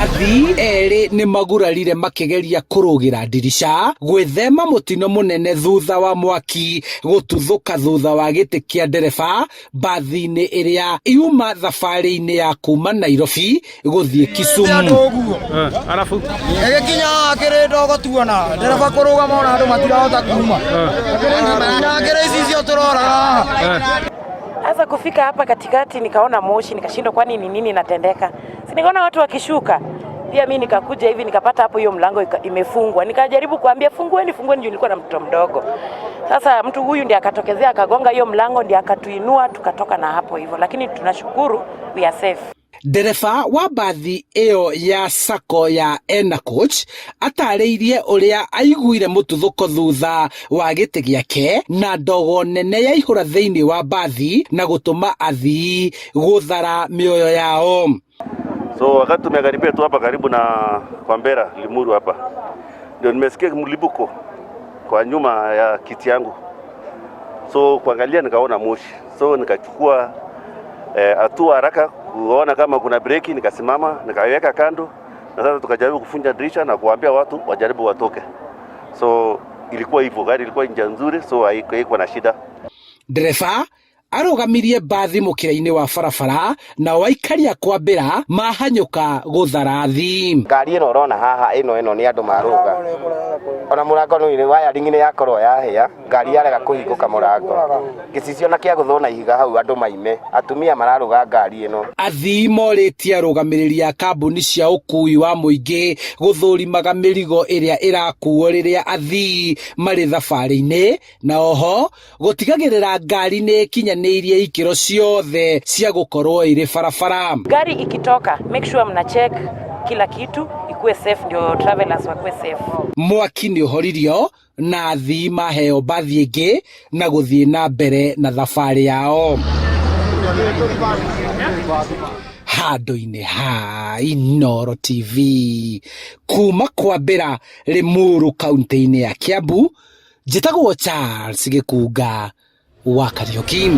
Athii eri ni magurarire makigeria kurugira ndirisha gwithema mutino munene thutha wa mwaki gututhuka thutha wa giti kia ndereba bathi-ini iria iuma thabari-ini ya kuma Nairobi guthie Kisumu. Arafu egikinya kirito gutuona ndereba kurugama ona andu matirahota kuma ngire ici cio turora. Sasa kufika hapa katikati nikaona moshi, nikashindwa kwani ni nini natendeka. Si nikaona watu wakishuka. Pia mimi nikakuja hivi nikapata hapo hiyo mlango imefungwa. Nikajaribu kuambia fungueni juu nilikuwa na mtoto mdogo. Sasa mtu huyu ndiye akatokezea akagonga hiyo mlango, ndiye akatuinua tukatoka na hapo hivyo. Lakini tunashukuru we are safe. Ndereba wa bathi iyo ya sako ya Enacoach atariirie uria aiguire mututhuko thutha wa giti giake na ndogo nene ya ihura thiini wa bathi na gutuma athii guthara mioyo yao. So wakati tumekaribia tu hapa karibu na Kwambera Limuru hapa, ndio nimesikia mlipuko kwa nyuma ya kiti yangu. So kuangalia nikaona moshi, so nikachukua hatua haraka kuona kama kuna breki, nikasimama nikaweka kando, na sasa tukajaribu kufunja dirisha na kuambia watu wajaribu watoke. So ilikuwa hivyo, gari ilikuwa nje nzuri, so haikuwa na shida. Dereva arugamirie bathi mukira-ini wa barabara na waikaria Kwambera mahanyuka guthara athii. Ngari ino urona haha ino ni andu maruga ona murango ni waya ringine yakorwo yahia ngari yarega kuhinguka murango gicicio na kia guthona ihiga hau andu maime atumia mararuga ngari ino. Athii moritie arugamiriri a kambuni cia ukui wa muingi guthurimaga mirigo iria irakuo riria athii mari thabari-ini na oho gutigagirira ngari ni kinyaneirie ikiro ciothe cia gukorwo iri barabara. Gari ikitoka make sure mna check kila kitu ikuwe safe, ndio travelers wakuwe safe. Mwaki ni uhoririo na athii maheo bathi ingi na guthie na mbere na thabari yao. Handu-ini ha Inooro TV kuma Kwambera Limuru kaunti-ini ya Kiambu, njitagwo Charles Gikunga wa Kariuki.